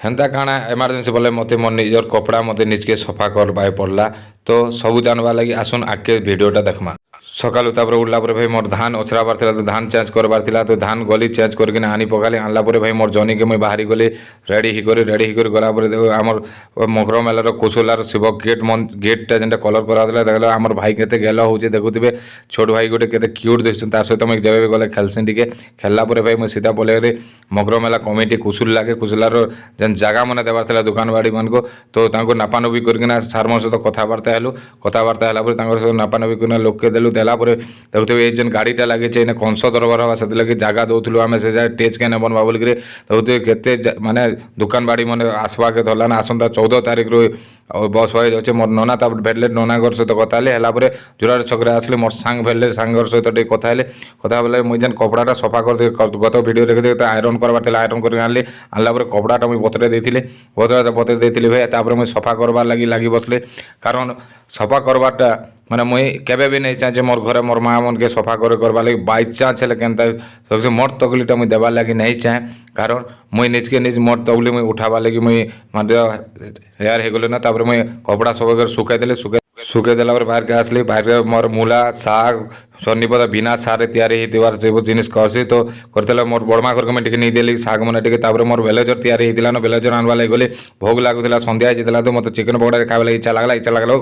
ହେନ୍ତା କାଣା ଏମର୍ଜେନ୍ସି ବୋଲେ ମୋତେ ମୋର ନିଜର କପଡ଼ା ମୋତେ ନିଜକେ ସଫା କରବାକେ ପଡ଼ଲା। ତ ସବୁ ଜାଣିବା ଲାଗି ଆସୁନ ଆଗକେ ଭିଡ଼ିଓଟା ଦେଖମା। ସକାଳୁ ତାପରେ ଉठଲା ପରେ ଭାଇ ମୋର ଧାନ ଅଛରାବାର ଥିଲା, ତ ଧାନ ଚେଞ୍ଜ କରବାର ଥିଲା, ତ ଧାନ ଗଲି ଚେଞ୍ଜ କରିକିନା ଆନି ପକାଲି। ଆଣିଲା ପରେ ଭାଇ ମୋର ଜନିକେ ମୁଇଁ ବାହାରି ଗଲି ରେଡ଼ି ହେଇକରି ଗଲା ପରେ ଆମର ମକର ମେଲାର କୁଶୁଲାର ଶିବ ଗେଟ୍ଟା ଯେନ୍ଟା କଲର୍ କରାହେଉଥିଲା ଦେଖିଲା ଆମର ଭାଇ କେତେ ଗେଲ ହେଉଛି ଦେଖୁଥିବେ। ଛୋଟ ଭାଇ ଗୋଟେ କେତେ କ୍ୟୁଟ୍ ଦିଶୁଛନ୍ତି, ତାର ସହିତ ମୁଇଁ ଯେବେ ବି ଗଲେ ଖେଲସିଁ ଟିକେ। ଖେଳିଲା ପରେ ଭାଇ ମୁଇଁ ସିଧା ପଳେଇଗଲି ମକର ମେଲା କମିଟି କୁଶୁଲାର ଯେନ୍ ଜାଗା ମାନେ ଦେବାର ଥିଲା ଦୋକାନ ବାଡ଼ିମାନଙ୍କୁ, ତ ତାଙ୍କୁ ନାପାନୁପି କରିକିନା ସାର୍ଙ୍କ ସହିତ କଥାବାର୍ତ୍ତା ହେଲୁ। କଥାବାର୍ତ୍ତା ହେଲା ପରେ ତାଙ୍କର ସହିତ ନାପାନୁପି କରିକିନା ଲୋକେ ଦେଲୁ। ଦେଲା ପରେ ଦେଖୁଥିବେ ଏଇ ଯେନ୍ ଗାଡ଼ିଟା ଲାଗିଛି ଏଇନେ କଂସ ଦରବାର ହେବା, ସେଥିଲାଗି ଜାଗା ଦେଉଥିଲୁ ଆମେ ସେ ଜାଗା ଟେଚ୍ କେନେ ବନବା ବୋଲିକିରି। ଦେଖୁଥିବେ କେତେ ମାନେ ଦୋକାନ ବାଡ଼ି ମାନେ ଆସବାକେ ଧରଲାନା। ଆସନ୍ତା 14 ତାରିଖରୁ ବସ୍ ଫସ୍ ଅଛି। ମୋର ନନା ତାପରେ ଭେଟଲେ ନନାଙ୍କର ସହିତ କଥା ହେଲି। ହେଲା ପରେ ଜୋରାର ଛକରେ ଆସିଲି, ମୋର ସାଙ୍ଗ ଭେଟଲେ, ସାଙ୍ଗର ସହିତ ଟିକେ କଥା ହେଲି। କଥା ବେଲେ ମୁଇଁ ଯେନ୍ କପଡ଼ାଟା ସଫା କରିଥିଲି ଗତ ଭିଡ଼ିଓ ଦେଖିଥିଲି, ତ ଆଇରନ୍ କରବାର ଥିଲା, ଆଇରନ୍ କରିକି ଆଣିଲି। ଆଣିଲା ପରେ କପଡ଼ାଟା ମୁଇଁ ବତୁରେଇ ଦେଇଥିଲି ଭାଇ। ତାପରେ ମୁଇଁ ସଫା କରବାର ଲାଗି ବସିଲି। କାରଣ ସଫା କରବାରଟା ମାନେ ମୁଇଁ କେବେ ବି ନେଇ ଚାହେଁ ଯେ ମୋର୍ ଘରେ ମୋର୍ ମା' ମନକେ ସଫା କରବାର ଲାଗି ବାଇଚାନ୍ସ ହେଲେ କେନ୍ତା ମୋର୍ ତଗଲିଟା ମୁଇଁ ଦେବାର ଲାଗି ନେଇ ଚାହେଁ। କାରଣ ମୁଇଁ ନିଜକେ ନିଜ ମୋର୍ ତଗଲି ମୁଇଁ ଉଠାବାର ଲାଗି ମୁଇଁ ମଧ୍ୟ ହେୟାର ହେଇଗଲି ନା। ତାପରେ ମୁଇଁ କପଡ଼ା ସବୁ କରି ଶୁଖେଇ ଦେଲା ପରେ ବାହାରକେ ଆସିଲି। ବାହାରେ ମୋର ମୂଲା ଶାଗ ଶନିପତା ବିନା ସାରରେ ତିଆରି ହେଇଥିବାର ସବୁ ଜିନିଷ କରସି। ତ କରିଥିଲା ମୋର ବଡ଼ମା ଘରକୁ ମୁଇଁ ଟିକେ ନେଇଦେଲି ଶାଗ ମାନେ ଟିକେ। ତାପରେ ମୋର ବେଲେଜର ତିଆରି ହେଇଥିଲା ନା, ବେଲେଜର ଆଣବା ଲାଗି ଗଲି। ଭୋଗ ଲାଗୁଥିଲା, ସନ୍ଧ୍ୟା ହେଇଯାଇଥିଲା, ତ ମୋତେ ଚିକେନ ପକୋଡ଼ା ଖାଇବା ଲାଗି ଇଚ୍ଛା ଲାଗଲା।